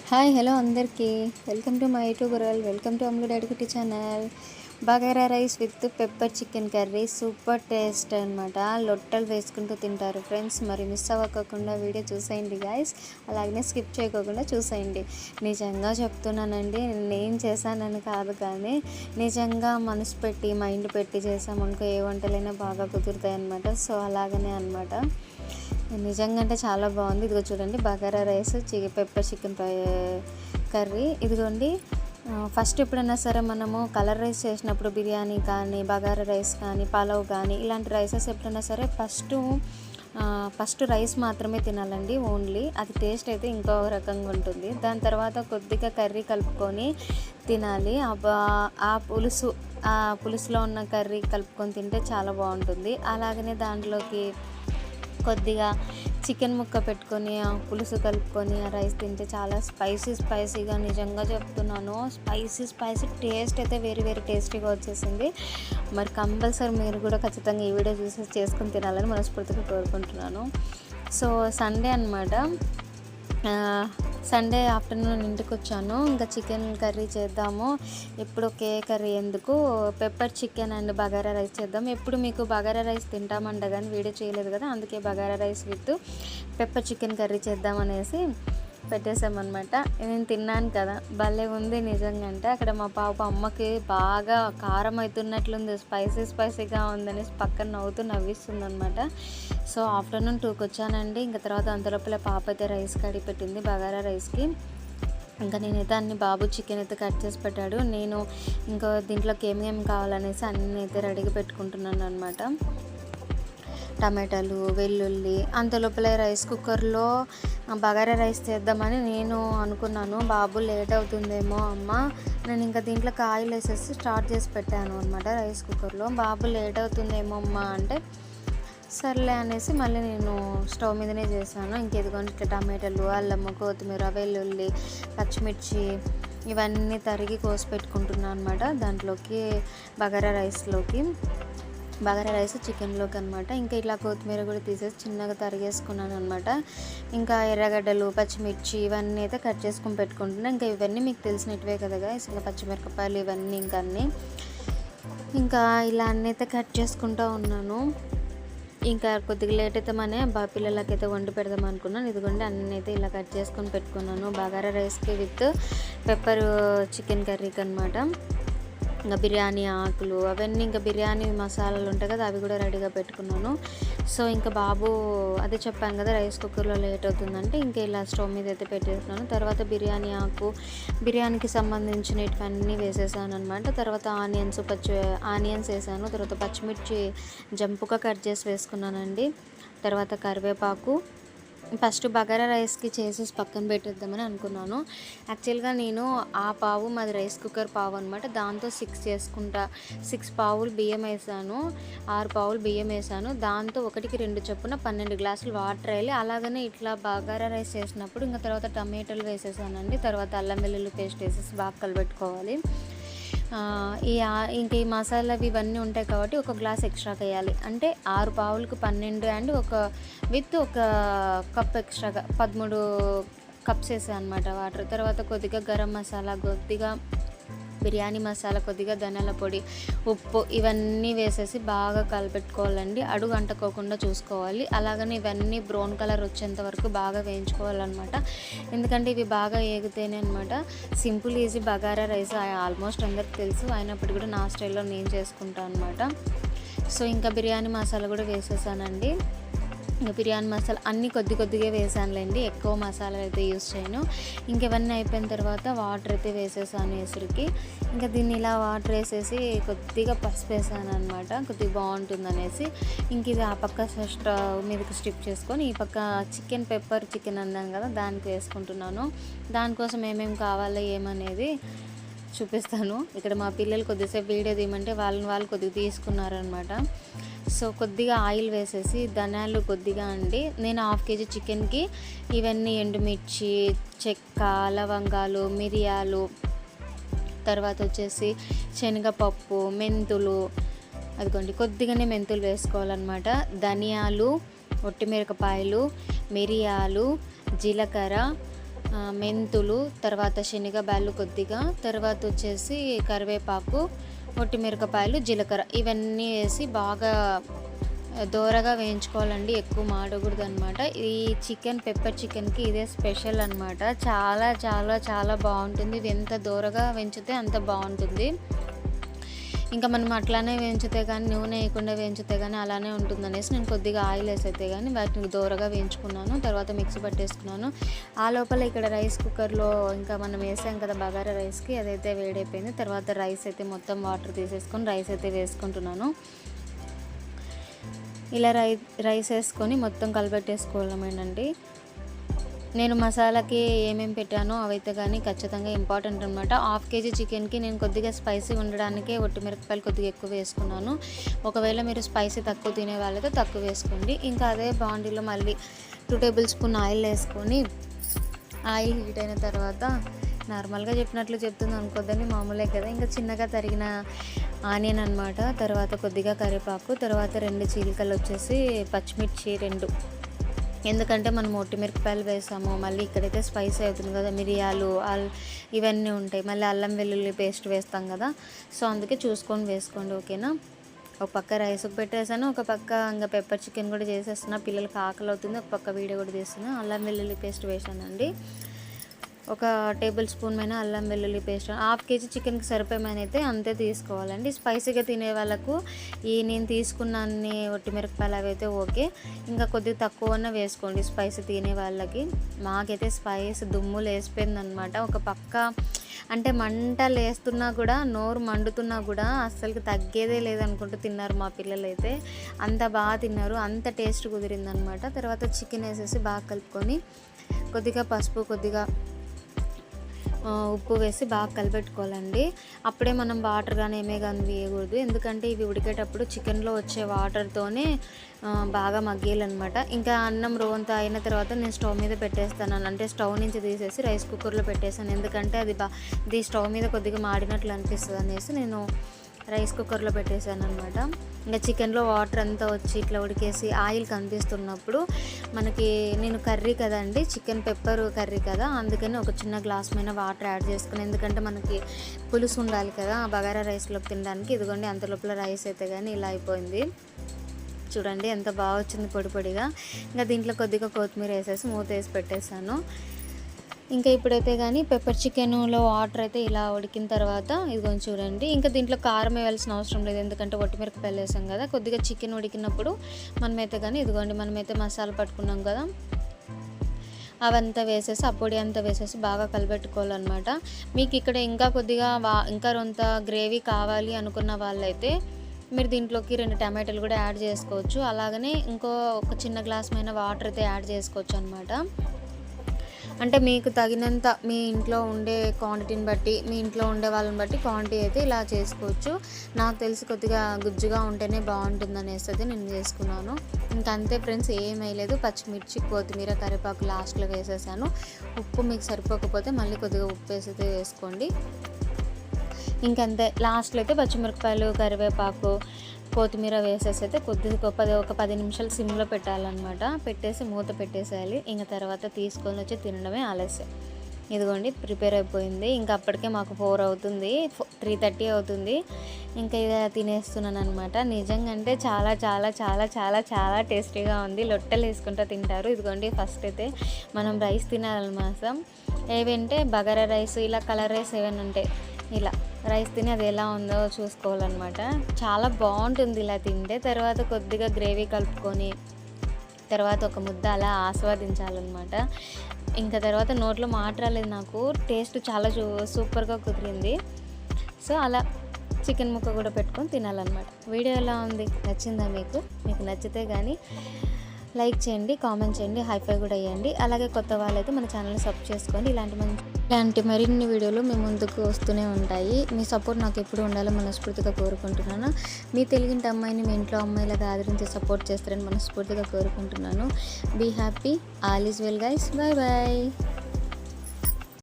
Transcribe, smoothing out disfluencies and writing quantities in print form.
Hi hello అందరికీ welcome to my YouTube world. Welcome to Ammulu daddy Kutti channel. Bagara rice with pepper chicken curry super taste అనమాట. లొట్టలు వేసుకుంటూ తింటారు friends. మరి miss అవ్వకుండా వీడియో చూసేయండి గాయస్. అలాగనే స్కిప్ చేయకోకుండా చూసేయండి. నిజంగా చెప్తున్నానండి, నేను చేశానని కాదు, కానీ నిజంగా మనసు పెట్టి మైండ్ పెట్టి చేసామనుకో ఏ వంటలైనా బాగా కుదురుతాయి అనమాట. సో అలాగనే అనమాట. నిజంగా అంటే చాలా బాగుంది. ఇదిగో చూడండి, bagara rice pepper chicken curry. ఇదిగోండి, ఫస్ట్ ఎప్పుడైనా సరే మనము కలర్ రైస్ చేసినప్పుడు బిర్యానీ కానీ బగారా రైస్ కానీ పలావ్ కానీ ఇలాంటి రైసెస్ ఎప్పుడైనా సరే ఫస్ట్ రైస్ మాత్రమే తినాలండి ఓన్లీ. అది టేస్ట్ అయితే ఇంకో రకంగా ఉంటుంది. దాని తర్వాత కొద్దిగా కర్రీ కలుపుకొని తినాలి. ఆ పులుసులో ఉన్న కర్రీ కలుపుకొని తింటే చాలా బాగుంటుంది. అలాగనే దాంట్లోకి కొద్దిగా చికెన్ ముక్క పెట్టుకొని ఆ పులుసు కలుపుకొని ఆ రైస్ తింటే చాలా స్పైసీగా, నిజంగా చెప్తున్నాను, స్పైసీ టేస్ట్ అయితే వేరే టేస్టీగా వచ్చేసింది. మరి కంపల్సరీ మీరు కూడా ఖచ్చితంగా ఈ వీడియో చూసి చేసుకొని తినాలని మనస్ఫూర్తిగా కోరుకుంటున్నాను. సో సండే అనమాట, సండే ఆఫ్టర్నూన్ ఇంటికి వచ్చాను. ఇంకా చికెన్ కర్రీ చేద్దాము, ఎప్పుడు ఒకే కర్రీ ఎందుకు, pepper chicken and bagara rice చేద్దాం. ఎప్పుడు మీకు బగారా రైస్ తింటామంట కానీ వీడియో చేయలేదు కదా, అందుకే bagara rice with pepper chicken curry చేద్దామనేసి పెట్టేసామన్నమాట. నేను తిన్నాను కదా, భలే ఉంది నిజంగా. అంటే అక్కడ మా పాప అమ్మకి బాగా కారం అవుతున్నట్లుంది, స్పైసీగా ఉందని పక్కన నవ్విస్తుంది అనమాట. సో ఆఫ్టర్నూన్ 2కి వచ్చానండి. ఇంకా తర్వాత అంతలోపల పాప అయితే రైస్ కడిగి పెట్టింది బగారా రైస్కి. ఇంకా నేనైతే అన్ని బాబు చికెన్ అయితే కట్ చేసి పెట్టాడు. నేను ఇంకా దీంట్లోకి ఏమేమి కావాలనేసి అన్నీ అయితే రెడీగా పెట్టుకుంటున్నాను అనమాట. టమాటాలు, వెల్లుల్లి. అంతలోపల రైస్ కుక్కర్లో బగారా రైస్ చేద్దామని నేను అనుకున్నాను. బాబు లేట్ అవుతుందేమో అమ్మ, నేను ఇంకా దీంట్లో ఆయిల్ వేసేసి స్టార్ట్ చేసి పెట్టాను అనమాట రైస్ కుక్కర్లో. బాబు లేట్ అవుతుందేమో అమ్మ అంటే సర్లే అనేసి మళ్ళీ నేను స్టవ్ మీదనే చేశాను. ఇంకెదిగోండి ఇట్లా టమాటాలు, అల్లము, కొత్తిమీర, వెల్లుల్లి, పచ్చిమిర్చి ఇవన్నీ తరిగి కోసి పెట్టుకుంటున్నాను అనమాట. దాంట్లోకి బగారా రైస్ చికెన్లోకి అనమాట. ఇంకా ఇట్లా కొత్తిమీర కూడా తీసేసి చిన్నగా తరిగేసుకున్నాను అనమాట. ఇంకా ఎర్రగడ్డలు, పచ్చిమిర్చి ఇవన్నీ అయితే కట్ చేసుకుని పెట్టుకుంటున్నాను. ఇంకా ఇవన్నీ మీకు తెలిసినట్టువే కదా గాయ్స్, ఇంకా పచ్చిమిరపకాయలు ఇవన్నీ ఇంకా ఇలా అన్నీ అయితే కట్ చేసుకుంటూ ఉన్నాను. ఇంకా కొద్దిగా లేట్ అయితే పిల్లలకైతే వండి పెడదాం అనుకున్నాను. ఇదిగోండి అన్నీ అయితే ఇలా కట్ చేసుకొని పెట్టుకున్నాను బగారా రైస్కి విత్ పెప్పర్ చికెన్ కర్రీకి అనమాట. ఇంకా బిర్యానీ ఆకులు అవన్నీ, ఇంకా బిర్యానీ మసాలాలు ఉంటాయి కదా, అవి కూడా రెడీగా పెట్టుకున్నాను. సో ఇంకా బాబు అదే చెప్పాను కదా రైస్ కుక్కర్లో లేట్ అవుతుందంటే ఇంకా ఇలా స్టవ్ మీద అయితే పెట్టేస్తున్నాను. తర్వాత బిర్యానీ ఆకు, బిర్యానీకి సంబంధించినవన్నీ వేసేసాను అనమాట. తర్వాత ఆనియన్స్ వేసాను. తర్వాత పచ్చిమిర్చి జంపుగా కట్ చేసి వేసుకున్నానండి. తర్వాత కరివేపాకు. ఫస్ట్ బగారా రైస్కి చేసేసి పక్కన పెట్టేద్దామని అనుకున్నాను. యాక్చువల్గా నేను ఆ పావు మాది రైస్ కుక్కర్ పావు అనమాట, దాంతో 6 పావులు బియ్యం వేసాను, 6 పావులు బియ్యం వేసాను. దాంతో 1కి 2 చొప్పున 12 గ్లాసులు వాటర్ వేయాలి. అలాగనే ఇట్లా బగారా రైస్ చేసినప్పుడు ఇంకా తర్వాత టమాటాలు వేసేసానండి. తర్వాత అల్లం వెల్లుల్లి పేస్ట్ వేసేసి బాగా కలబెట్టుకోవాలి. ఇంకా ఈ మసాలావి ఇవన్నీ ఉంటాయి కాబట్టి 1 గ్లాస్ ఎక్స్ట్రాగా వేయాలి. అంటే 6 పావులకు 12 అండ్ ఒక కప్ ఎక్స్ట్రాగా 13 కప్స్ వేసాను అనమాట వాటర్. తర్వాత కొద్దిగా గరం మసాలా, కొద్దిగా బిర్యానీ మసాలా, కొద్దిగా ధనియాల పొడి, ఉప్పు ఇవన్నీ వేసేసి బాగా కలిపెట్టుకోవాలండి. అడుగు అంటుకోకుండా చూసుకోవాలి. అలాగని ఇవన్నీ బ్రౌన్ కలర్ వచ్చేంత వరకు బాగా వేయించుకోవాలన్నమాట. ఎందుకంటే ఇవి బాగా ఏగితేనే అనమాట simple easy bagara rice almost అందరికి తెలుసు, అయినప్పటికీ కూడా నా స్టైల్లో నేను చేసుకుంటాను అనమాట. సో ఇంకా బిర్యానీ మసాలా కూడా వేసేసానండి. ఇంకా బిర్యానీ మసాలా అన్నీ కొద్దిగా వేసానులేండి, ఎక్కువ మసాలా అయితే యూస్ చేయను. ఇంకెవన్నీ అయిపోయిన తర్వాత వాటర్ అయితే వేసేసాను ఎసురుకి. ఇంకా దీన్ని ఇలా వాటర్ వేసేసి కొద్దిగా పసుపు వేసాను అనమాట, కొద్దిగా బాగుంటుంది అనేసి. ఇంక ఇది ఆ పక్క స్టవ్ మీదకి స్టిప్ చేసుకొని ఈ పక్క పెప్పర్ చికెన్ అన్నాను కదా దానికి వేసుకుంటున్నాను. దానికోసం ఏమేమి కావాలో ఏమనేది చూపిస్తాను. ఇక్కడ మా పిల్లలు కొద్దిసేపు వీడియో తీయమంటే వాళ్ళు కొద్దిగా తీసుకున్నారనమాట. సో కొద్దిగా ఆయిల్ వేసేసి ధనియాలు కొద్దిగా అండి, నేను 1/2 kg చికెన్కి ఇవన్నీ ఎండుమిర్చి, చెక్క, లవంగాలు, మిరియాలు, తర్వాత వచ్చేసి శనగపప్పు, మెంతులు, అదిగోండి కొద్దిగానే మెంతులు వేసుకోవాలన్నమాట. ధనియాలు, ఒట్టిమిరపకాయలు, మిరియాలు, జీలకర్ర, మెంతులు, తర్వాత శనగబ్యాళ్ళు కొద్దిగా, తర్వాత వచ్చేసి కరివేపాకు, ఒట్టిమిరపకాయలు, జీలకర్ర ఇవన్నీ వేసి బాగా దోరగా వేయించుకోవాలండి. ఎక్కువ మాడకూడదు అనమాట. ఈ చికెన్ పెప్పర్ చికెన్కి ఇదే స్పెషల్ అనమాట. చాలా చాలా చాలా బాగుంటుంది. ఇది ఎంత దోరగా వేయించితే అంత బాగుంటుంది. ఇంకా మనం అట్లానే వేయించితే కానీ, నూనె వేయకుండా వేయించితే కానీ అలానే ఉంటుంది అనేసి నేను కొద్దిగా ఆయిల్ వేసైతే కానీ వాటిని దోరగా వేయించుకున్నాను. తర్వాత మిక్సీ పట్టేసుకున్నాను. ఆ లోపల ఇక్కడ రైస్ కుక్కర్లో ఇంకా మనం వేసాం కదా బగారా రైస్కి, అదైతే వేడైపోయింది. తర్వాత రైస్ అయితే మొత్తం వాటర్ తీసేసుకొని రైస్ అయితే వేసుకుంటున్నాను. ఇలా రైస్ వేసుకొని మొత్తం కలిపెట్టేసుకోవడమేనండి. నేను మసాలాకి ఏమేమి పెట్టానో అవైతే కానీ ఖచ్చితంగా ఇంపార్టెంట్ అనమాట. 1/2 kg చికెన్కి నేను కొద్దిగా స్పైసీ ఉండడానికే ఒట్టిమిరపకాయలు కొద్దిగా ఎక్కువ వేసుకున్నాను. ఒకవేళ మీరు స్పైసీ తక్కువ తినే వాళ్ళైతే తక్కువ వేసుకోండి. ఇంకా అదే బాండీలో మళ్ళీ 2 టేబుల్ స్పూన్ ఆయిల్ వేసుకొని, ఆయిల్ హీట్ అయిన తర్వాత నార్మల్గా చెప్పినట్లు చెప్తుంది అనుకోద్దని, మామూలే కదా. ఇంకా చిన్నగా తరిగిన ఆనియన్ అనమాట, తర్వాత కొద్దిగా కరివేపాకు, తర్వాత 2 చీలికలు వచ్చేసి పచ్చిమిర్చి 2, ఎందుకంటే మనం ఒట్టిమిరపకాయలు వేసాము. మళ్ళీ ఇక్కడైతే స్పైసీ అవుతుంది కదా, మిరియాలు ఇవన్నీ ఉంటాయి. మళ్ళీ అల్లం వెల్లుల్లి పేస్ట్ వేస్తాం కదా, సో అందుకే చూసుకొని వేసుకోండి, ఓకేనా. ఒక పక్క రైస్ పెట్టేసాను, ఒక పక్క ఇంకా పెప్పర్ చికెన్ కూడా చేసేస్తున్నా. పిల్లలకి ఆకలి అవుతుంది, ఒక పక్క వీడియో కూడా తీస్తున్నా. అల్లం వెల్లుల్లి పేస్ట్ వేసానండి. ఒక టేబుల్ స్పూన్ పైన అల్లం వెల్లుల్లి పేస్ట్. 1/2 kg చికెన్కి సరిపోయేమైనా అయితే అంతే తీసుకోవాలండి. స్పైసీగా తినే వాళ్ళకు నేను తీసుకున్న అన్ని ఒట్టిమిరపకాయలు అవి అయితే ఓకే, ఇంకా కొద్దిగా తక్కువనే వేసుకోండి స్పైసీ తినే వాళ్ళకి. మాకైతే స్పైసీ దుమ్ము లేసిపోయిందనమాట. ఒక పక్క అంటే మంట లేస్తున్నా కూడా, నోరు మండుతున్నా కూడా అస్సలు తగ్గేదే లేదనుకుంటూ తిన్నారు మా పిల్లలు అయితే. అంత బాగా తిన్నారు, అంత టేస్ట్ కుదిరిందనమాట. తర్వాత చికెన్ వేసేసి బాగా కలుపుకొని కొద్దిగా పసుపు, కొద్దిగా ఉప్పు వేసి బాగా కలిపెట్టుకోవాలండి. అప్పుడే మనం వాటర్ కానీ ఏమే కానీ వేయకూడదు, ఎందుకంటే ఇవి ఉడికేటప్పుడు చికెన్లో వచ్చే వాటర్తోనే బాగా మగ్గేయాలన్నమాట. ఇంకా అన్నం రోంత అయిన తర్వాత నేను స్టవ్ మీద పెట్టేస్తాను, అంటే స్టవ్ నుంచి తీసేసి రైస్ కుక్కర్లో పెట్టేసాను. ఎందుకంటే అది స్టవ్ మీద కొద్దిగా మాడినట్లు అనిపిస్తుంది అనేసి నేను రైస్ కుక్కర్లో పెట్టేశాను అనమాట. ఇంకా చికెన్లో వాటర్ అంతా వచ్చి ఇట్లా ఉడికేసి ఆయిల్ కనిపిస్తున్నప్పుడు మనకి, నేను కర్రీ కదండి, చికెన్ పెప్పర్ కర్రీ కదా, అందుకని ఒక చిన్న గ్లాస్ మీద వాటర్ యాడ్ చేసుకుని, ఎందుకంటే మనకి పులుసు ఉండాలి కదా బగారా రైస్లోకి తినడానికి. ఇదిగోండి అంత లోపల రైస్ అయితే కానీ ఇలా అయిపోయింది. చూడండి ఎంత బాగా వచ్చింది పొడి పొడిగా. ఇంకా దీంట్లో కొద్దిగా కొత్తిమీర వేసేసి మూత వేసి పెట్టేశాను. ఇంకా ఇప్పుడైతే కానీ పెప్పర్ చికెన్లో వాటర్ అయితే ఇలా ఉడికిన తర్వాత ఇదిగోండి చూడండి, ఇంకా దీంట్లో కారం వేయాల్సిన అవసరం లేదు, ఎందుకంటే ఒట్టిమిరపకాయలు వేసాం కదా. కొద్దిగా చికెన్ ఉడికినప్పుడు మనమైతే కానీ ఇదిగోండి మనమైతే మసాలా పట్టుకున్నాం కదా, అవంతా వేసేసి ఆ పొడి అంతా వేసేసి బాగా కలిపెట్టుకోవాలన్నమాట. మీకు ఇక్కడ ఇంకా కొద్దిగా ఇంకా కొంత గ్రేవీ కావాలి అనుకున్న వాళ్ళైతే మీరు దీంట్లోకి 2 టమాటాలు కూడా యాడ్ చేసుకోవచ్చు. అలాగనే ఒక చిన్న గ్లాస్ పైన వాటర్ అయితే యాడ్ చేసుకోవచ్చు అనమాట. అంటే మీకు తగినంత మీ ఇంట్లో ఉండే క్వాంటిటీని బట్టి, మీ ఇంట్లో ఉండే వాళ్ళని బట్టి క్వాంటిటీ అయితే ఇలా చేసుకోవచ్చు. నాకు తెలిసి కొద్దిగా గుజ్జుగా ఉంటేనే బాగుంటుంది అనేసి అయితే నేను చేసుకున్నాను. ఇంకా అంతే ఫ్రెండ్స్, ఏం వేయలేదు. పచ్చిమిర్చి, కొత్తిమీర, కరివేపాకు లాస్ట్లో వేసేసాను. ఉప్పు మీకు సరిపోకపోతే మళ్ళీ కొద్దిగా ఉప్పు వేసి అయితే వేసుకోండి. ఇంకంతే, లాస్ట్లో అయితే పచ్చిమిరపకాయలు, కరివేపాకు, కొత్తిమీర వేసేసి అయితే కొద్దిగా ఒక 10 నిమిషాలు సిమ్లో పెట్టాలన్నమాట. పెట్టేసి మూత పెట్టేసేయాలి. ఇంకా తర్వాత తీసుకొని వచ్చి తినడమే ఆలస్యం. ఇదిగోండి ప్రిపేర్ అయిపోయింది. ఇంకా అప్పటికే మాకు 4 అవుతుంది, 3:30 అవుతుంది. ఇంకా ఇది తినేస్తున్నాను అనమాట. నిజంగా అంటే చాలా చాలా చాలా చాలా చాలా టేస్టీగా ఉంది. లొట్టలు వేసుకుంటూ తింటారు. ఇదిగోండి ఫస్ట్ అయితే మనం రైస్ తినాలన్నమాట. ఏవంటే బగారా రైస్, ఇలా కలర్ రైస్ ఏమైనా ఉంటాయి, ఇలా రైస్ తిని అది ఎలా ఉందో చూసుకోవాలన్నమాట. చాలా బాగుంటుంది ఇలా తింటే. తర్వాత కొద్దిగా గ్రేవీ కలుపుకొని తర్వాత ఒక ముద్ద అలా ఆస్వాదించాలన్నమాట. ఇంకా తర్వాత నోట్లో మాట రాలేదు నాకు, టేస్ట్ చాలా సూపర్గా కుదిరింది. సో అలా చికెన్ ముక్క కూడా పెట్టుకొని తినాలన్నమాట. వీడియో ఎలా ఉంది, నచ్చిందా మీకు నచ్చితే కానీ లైక్ చేయండి, కామెంట్ చేయండి, హైఫై కూడా వేయండి. అలాగే కొత్త వాళ్ళైతే మన ఛానల్ని సబ్స్క్రైబ్ చేసుకోండి. ఇలాంటి మరిన్ని వీడియోలు మీ ముందుకు వస్తూనే ఉంటాయి. మీ సపోర్ట్ నాకు ఎప్పుడు ఉండాలో మనస్ఫూర్తిగా కోరుకుంటున్నాను. మీ తెలుగింటి అమ్మాయిని మీ ఇంట్లో అమ్మాయిలాగా ఆదరించి సపోర్ట్ చేస్తారని మనస్ఫూర్తిగా కోరుకుంటున్నాను. Be happy, all is well guys, bye bye.